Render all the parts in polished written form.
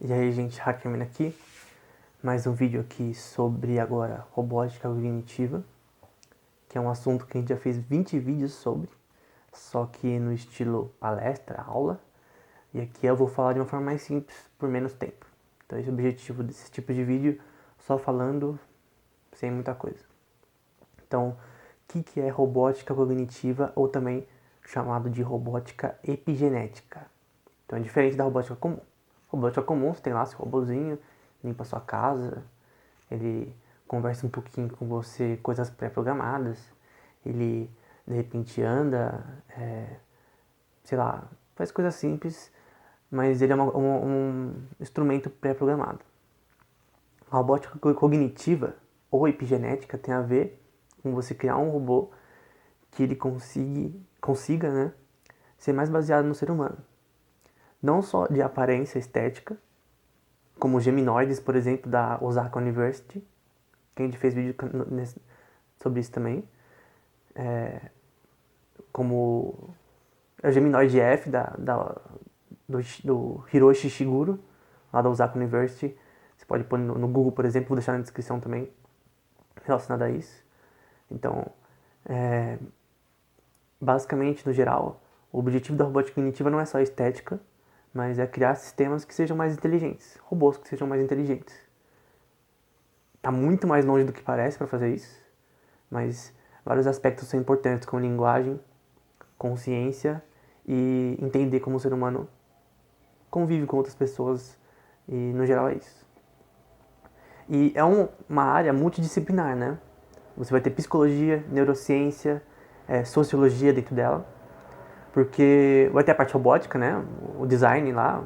E aí, gente, Hackman aqui, mais um vídeo aqui sobre agora robótica cognitiva, que é um assunto que a gente já fez 20 vídeos sobre, só que no estilo palestra, aula, e aqui eu vou falar de uma forma mais simples, por menos tempo. Então esse é o objetivo desse tipo de vídeo, só falando sem muita coisa. Então, o que é robótica cognitiva, ou também chamado de robótica epigenética? Então é diferente da robótica comum. Robótica comum, você tem lá seu robozinho, limpa a sua casa, ele conversa um pouquinho com você, coisas pré-programadas, ele de repente anda, sei lá, faz coisas simples, mas ele é um instrumento pré-programado. A robótica cognitiva ou epigenética tem a ver com você criar um robô que ele consiga, né, ser mais baseado no ser humano. Não só de aparência estética, como os geminoides, por exemplo, da Osaka University, que a gente fez vídeo sobre isso também, como o geminoide F do Hiroshi Shiguro, lá da Osaka University. Você pode pôr no Google, por exemplo, vou deixar na descrição também, relacionado a isso. Então, basicamente, no geral, o objetivo da robótica cognitiva não é só estética, mas é criar sistemas que sejam mais inteligentes, robôs que sejam mais inteligentes. Está muito mais longe do que parece para fazer isso, mas vários aspectos são importantes, como linguagem, consciência e entender como o ser humano convive com outras pessoas, e no geral é isso. E é uma área multidisciplinar, né? Você vai ter psicologia, neurociência, sociologia dentro dela, porque vai ter a parte robótica, né? O design lá,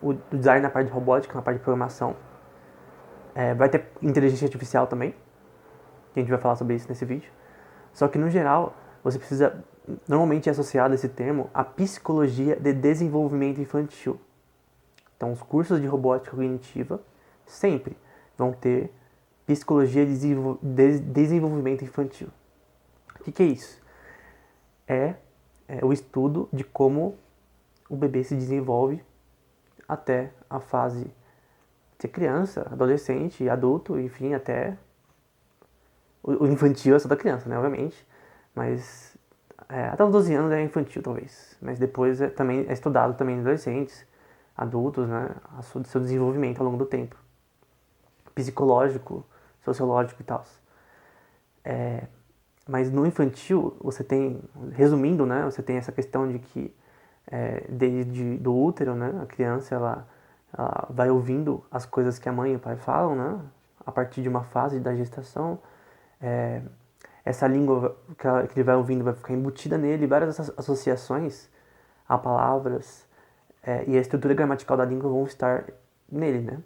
o design na parte de robótica, na parte de programação. Vai ter inteligência artificial também, que a gente vai falar sobre isso nesse vídeo. Só que no geral, você precisa, normalmente é associado esse termo à psicologia de desenvolvimento infantil. Então, os cursos de robótica cognitiva sempre vão ter psicologia de desenvolvimento infantil. O que é isso? É o estudo de como o bebê se desenvolve até a fase de ser criança, adolescente, adulto, enfim, até o infantil é só da criança, né, obviamente, mas até os 12 anos é infantil, talvez, mas depois também é estudado também em adolescentes, adultos, né, seu desenvolvimento ao longo do tempo, psicológico, sociológico e tal. Mas no infantil, você tem, resumindo, né, você tem essa questão de que desde do útero, né, a criança ela vai ouvindo as coisas que a mãe e o pai falam, né, a partir de uma fase da gestação. Essa língua que ele vai ouvindo vai ficar embutida nele, várias associações a palavras e a estrutura gramatical da língua vão estar nele, né?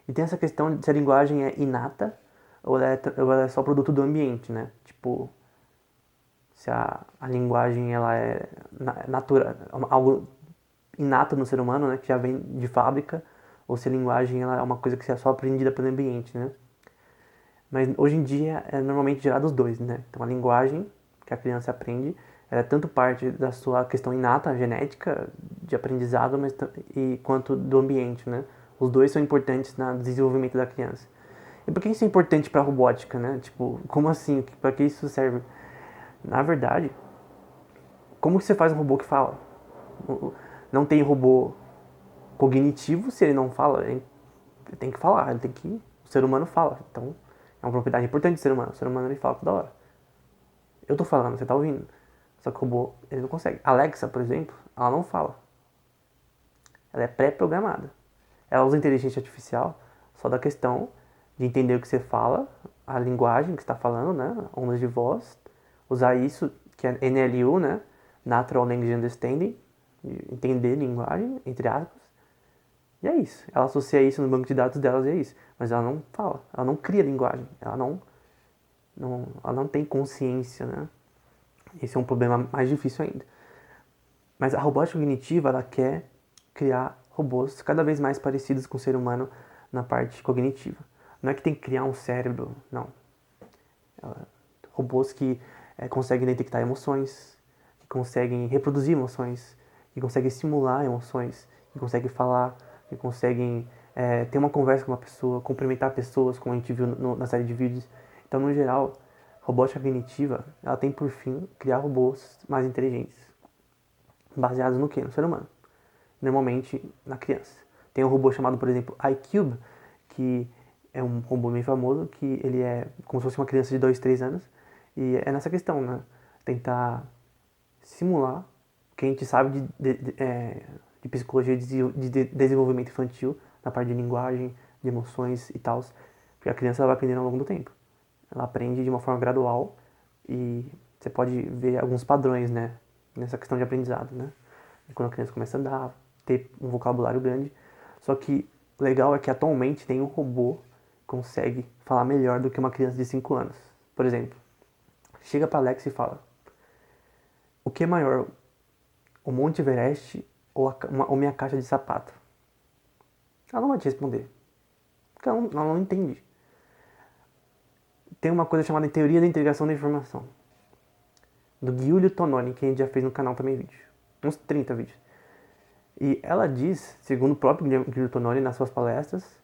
E tem essa questão de se a linguagem é inata ou ela é só produto do ambiente, né? Tipo, se a linguagem ela é algo inato no ser humano, né? Que já vem de fábrica, ou se a linguagem ela é uma coisa que é só aprendida pelo ambiente, né? Mas hoje em dia é normalmente gerado os dois, né? Então a linguagem que a criança aprende ela é tanto parte da sua questão inata, genética, de aprendizado, mas quanto do ambiente, né? Os dois são importantes no desenvolvimento da criança. E por que isso é importante para a robótica, né? Tipo, como assim? Para que isso serve? Na verdade, como que você faz um robô que fala? Não tem robô cognitivo se ele não fala. Ele tem que falar, ele tem que. O ser humano fala. Então, é uma propriedade importante do ser humano. O ser humano ele fala toda hora. Eu tô falando, você tá ouvindo. Só que o robô, ele não consegue. A Alexa, por exemplo, ela não fala. Ela é pré-programada. Ela usa inteligência artificial só da questão de entender o que você fala, a linguagem que está falando, né? Ondas de voz. Usar isso, que é NLU, né? Natural Language Understanding. Entender linguagem, entre aspas. E é isso. Ela associa isso no banco de dados delas e é isso. Mas ela não fala, ela não cria linguagem. Ela não tem consciência, né? Esse é um problema mais difícil ainda. Mas a robótica cognitiva, ela quer criar robôs cada vez mais parecidos com o ser humano na parte cognitiva. Não é que tem que criar um cérebro, não. Robôs que conseguem detectar emoções, que conseguem reproduzir emoções, que conseguem simular emoções, que conseguem falar, que conseguem ter uma conversa com uma pessoa, cumprimentar pessoas, como a gente viu na série de vídeos. Então, no geral, robótica cognitiva, ela tem por fim criar robôs mais inteligentes, baseados no quê? No ser humano. Normalmente na criança. Tem um robô chamado, por exemplo, iCube, que é um robô bem famoso, que ele é como se fosse uma criança de 2, 3 anos, e é nessa questão, né? Tentar simular o que a gente sabe de psicologia de desenvolvimento infantil, na parte de linguagem, de emoções e tal, porque a criança ela vai aprendendo ao longo do tempo. Ela aprende de uma forma gradual e você pode ver alguns padrões, né, nessa questão de aprendizado, né? Quando a criança começa a andar, ter um vocabulário grande. Só que o legal é que atualmente tem um robô que consegue falar melhor do que uma criança de 5 anos. Por exemplo, chega para Alexa e fala: o que é maior, o Monte Everest ou minha caixa de sapato? Ela não vai te responder, porque ela não entende. Tem uma coisa chamada teoria da integração da informação, do Giulio Tononi, que a gente já fez no canal também vídeo. Uns 30 vídeos. E ela diz, segundo o próprio Giulio Tononi nas suas palestras,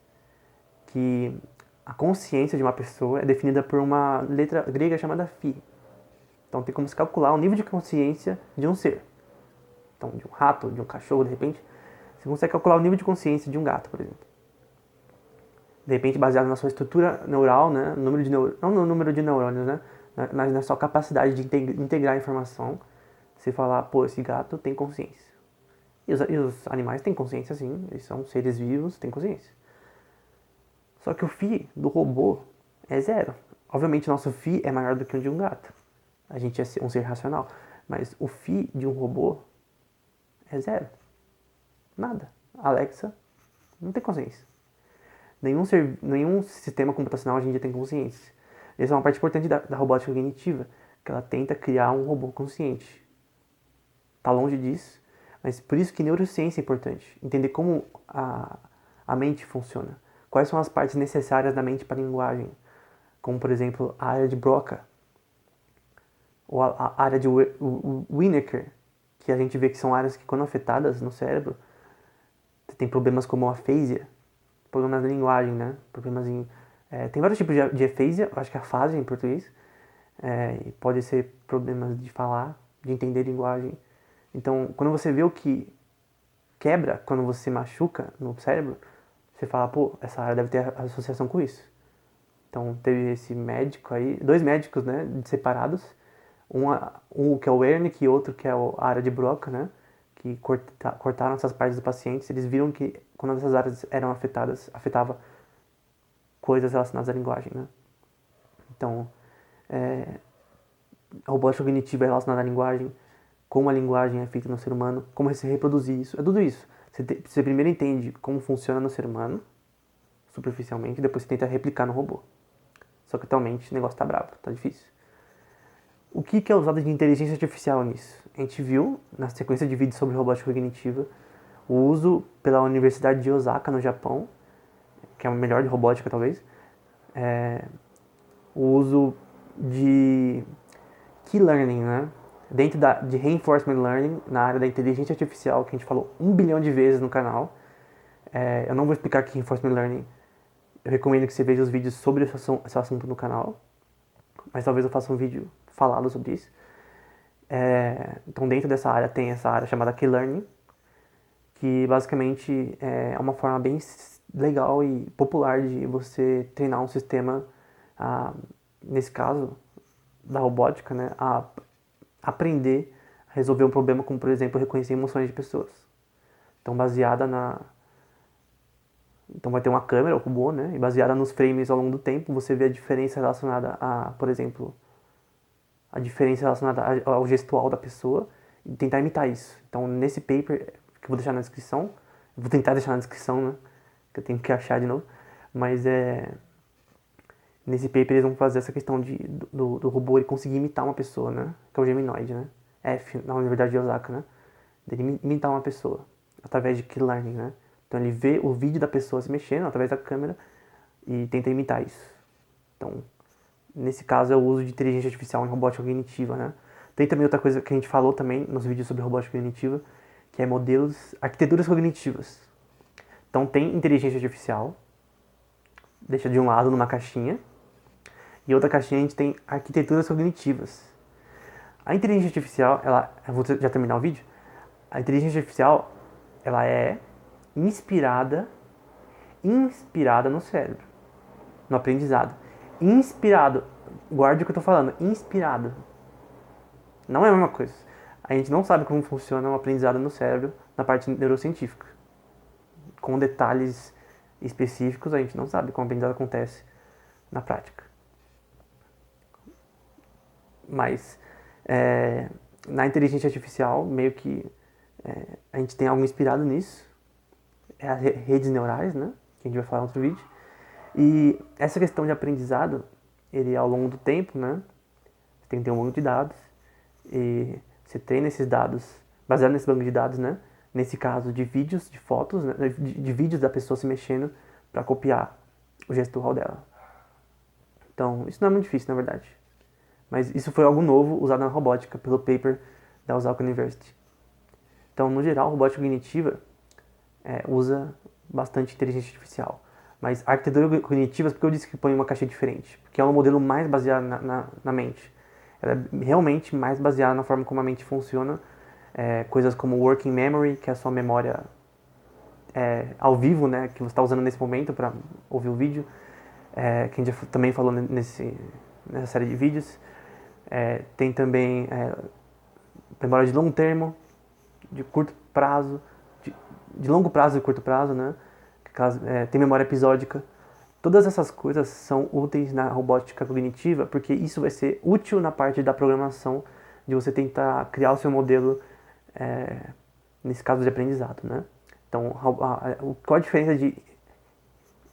que a consciência de uma pessoa é definida por uma letra grega chamada phi. Então tem como se calcular o nível de consciência de um ser. Então, de um rato, de um cachorro, de repente, você consegue calcular o nível de consciência de um gato, por exemplo. De repente, baseado na sua estrutura neural, né, não no número de neurônios, né, mas na sua capacidade de integrar a informação, você falar, pô, esse gato tem consciência. E os animais têm consciência, sim, eles são seres vivos, têm consciência. Só que o phi do robô é zero. Obviamente, nosso phi é maior do que o de um gato. A gente é um ser racional. Mas o phi de um robô é zero. Nada. Alexa não tem consciência. Nenhum sistema computacional hoje em dia tem consciência. Essa é uma parte importante da robótica cognitiva, que ela tenta criar um robô consciente. Está longe disso, mas por isso que neurociência é importante. Entender como a mente funciona. Quais são as partes necessárias da mente para a linguagem. Como, por exemplo, a área de Broca, ou a área de Winokur, que a gente vê que são áreas que, quando afetadas no cérebro, tem problemas como a afasia, problemas na linguagem, né? Problemas em... tem vários tipos de afasia, acho que é afasia em português, e pode ser problemas de falar, de entender linguagem. Então, quando você vê o que quebra, quando você machuca no cérebro, você fala, pô, essa área deve ter associação com isso. Então, teve esse médico aí, 2 médicos, né, separados, um que é o Wernicke e outro que é a área de Broca, né, que cortaram essas partes do paciente. Eles viram que quando essas áreas eram afetadas, afetava coisas relacionadas à linguagem, né. Então, a robótica cognitiva é relacionada à linguagem, como a linguagem é feita no ser humano, como você reproduzir isso, é tudo isso. Você primeiro entende como funciona no ser humano, superficialmente, depois você tenta replicar no robô. Só que atualmente o negócio tá brabo, tá difícil. O que é usado de inteligência artificial nisso? A gente viu, na sequência de vídeos sobre robótica cognitiva, o uso pela Universidade de Osaka, no Japão, que é a melhor de robótica talvez, o uso de Key Learning, né? Dentro de Reinforcement Learning, na área da inteligência artificial, que a gente falou 1 bilhão de vezes no canal. Eu não vou explicar aqui Reinforcement Learning. Eu recomendo que você veja os vídeos sobre esse assunto no canal. Mas talvez eu faça um vídeo falado sobre isso. Então, dentro dessa área, tem essa área chamada Key Learning, que basicamente é uma forma bem legal e popular de você treinar um sistema, nesse caso, da robótica, né, a aprender a resolver um problema como, por exemplo, reconhecer emoções de pessoas. Então, Então vai ter uma câmera, o robô, né, e baseada nos frames ao longo do tempo, você vê a diferença relacionada a, por exemplo, a diferença relacionada ao gestual da pessoa e tentar imitar isso. Então, nesse paper, que eu vou deixar na descrição, vou tentar deixar na descrição, né, que eu tenho que achar de novo, mas nesse paper eles vão fazer essa questão do robô ele conseguir imitar uma pessoa, né? Que é o Geminoid, né? F, na Universidade de Osaka, né? Dele imitar uma pessoa, através de Key Learning, né? Então ele vê o vídeo da pessoa se mexendo através da câmera e tenta imitar isso. Então, nesse caso é o uso de inteligência artificial em robótica cognitiva, né? Tem também outra coisa que a gente falou também nos vídeos sobre robótica cognitiva, que é modelos, arquiteturas cognitivas. Então tem inteligência artificial, deixa de um lado numa caixinha, e outra caixinha a gente tem arquiteturas cognitivas. A inteligência artificial, eu vou já terminar o vídeo. A inteligência artificial, ela é inspirada no cérebro, no aprendizado. Inspirado, guarde o que eu tô falando, inspirado. Não é a mesma coisa. A gente não sabe como funciona o aprendizado no cérebro na parte neurocientífica. Com detalhes específicos, a gente não sabe como o aprendizado acontece na prática. Mas na inteligência artificial, meio que a gente tem algo inspirado nisso. É as redes neurais, né? Que a gente vai falar em outro vídeo. E essa questão de aprendizado, ele ao longo do tempo, né? Você tem que ter um banco de dados. E você treina esses dados, baseado nesse banco de dados, né? Nesse caso de vídeos, de fotos, né? de vídeos da pessoa se mexendo para copiar o gestual dela. Então, isso não é muito difícil, na verdade. Mas isso foi algo novo usado na robótica pelo paper da Osaka University. Então, no geral, a robótica cognitiva usa bastante inteligência artificial. Mas a arquitetura cognitiva, porque eu disse que põe uma caixa diferente? Porque é um modelo mais baseado na mente. Ela é realmente mais baseada na forma como a mente funciona. Coisas como working memory, que é a sua memória ao vivo, né, que você está usando nesse momento para ouvir o vídeo, que a gente também falou nessa série de vídeos. Tem também memória de longo termo, de curto prazo, de longo prazo e curto prazo, né? Tem memória episódica. Todas essas coisas são úteis na robótica cognitiva, porque isso vai ser útil na parte da programação, de você tentar criar o seu modelo, nesse caso de aprendizado, né? Então, qual a diferença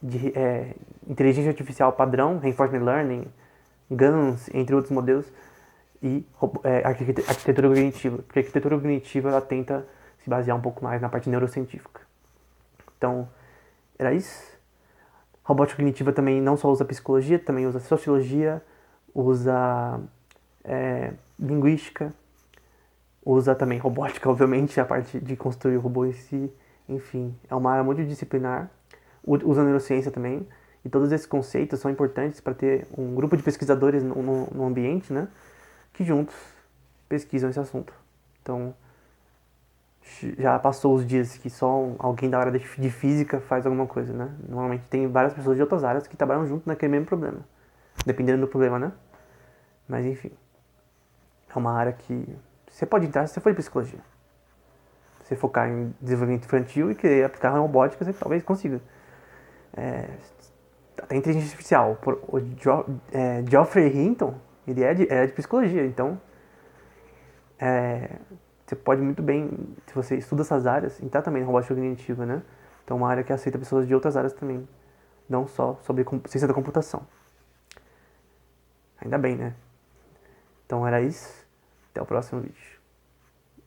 de inteligência artificial padrão, reinforcement learning, GANs, entre outros modelos, e arquitetura cognitiva? Porque a arquitetura cognitiva, ela tenta se basear um pouco mais na parte neurocientífica. Então, era isso. Robótica cognitiva também não só usa psicologia, também usa sociologia, usa linguística, usa também robótica, obviamente, a parte de construir o robô em si. Enfim, é uma área multidisciplinar, usa neurociência também, e todos esses conceitos são importantes para ter um grupo de pesquisadores no ambiente, né, que juntos pesquisam esse assunto. Então, já passou os dias que só alguém da área de física faz alguma coisa, né? Normalmente tem várias pessoas de outras áreas que trabalham junto naquele mesmo problema. Dependendo do problema, né? Mas enfim. É uma área que você pode entrar se você for de psicologia. Se você focar em desenvolvimento infantil e querer aplicar robótica, você talvez consiga. Até inteligência artificial. O Geoffrey Hinton, ele é de psicologia, então você pode muito bem, se você estuda essas áreas, entrar também na robótica cognitiva, né? Então é uma área que aceita pessoas de outras áreas também, não só sobre ciência da computação. Ainda bem, né? Então era isso. Até o próximo vídeo.